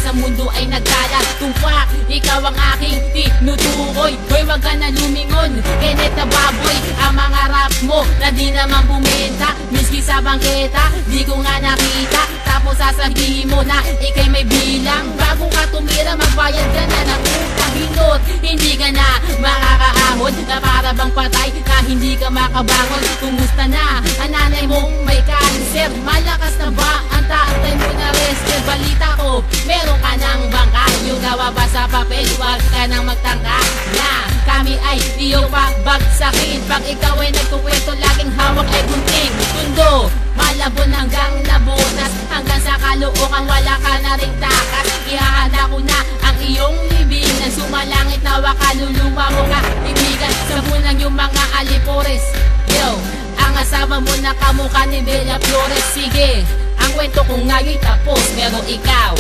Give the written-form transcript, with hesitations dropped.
sa mundo ay nagkala. Tumpak, ikaw ang aking tinutukoy. Hoy, wag ka na lumingon, Kenneth na baboy. Ang mga rap mo na di naman bumenta, miski sa bangketa, di ko nga nakita. Tapos sasabihin mo na ikay may bilang. Bago ka tumira, magbayad ka na ng utang. Hinot, hindi ka na makakaahon, na para bang patay na hindi ka makabangon. Kumusta na ang nanay mong may cancer? Malakas na ba ang tatay mo na wrestler? Balita ko, meron ka ng bangka. Yung gawa ba sa papel, wag ka nang magtangka na kami ay iyong pabagsakin. Pag ikaw ay nagkukwento, laging hawak ay gunting. Tundo, malabon hanggang nabunas, hanggang sa kaluokang wala ka na rin takas. Ihahanda ko na ang iyong libingan, sumalangit na wakaluluwa mo ka ibigan. Sabunan yung mga alipores. Yo, ang asawa mo na kamukha ni Bella Flores. Sige, ang kwento ko nga'y tapos, pero ikaw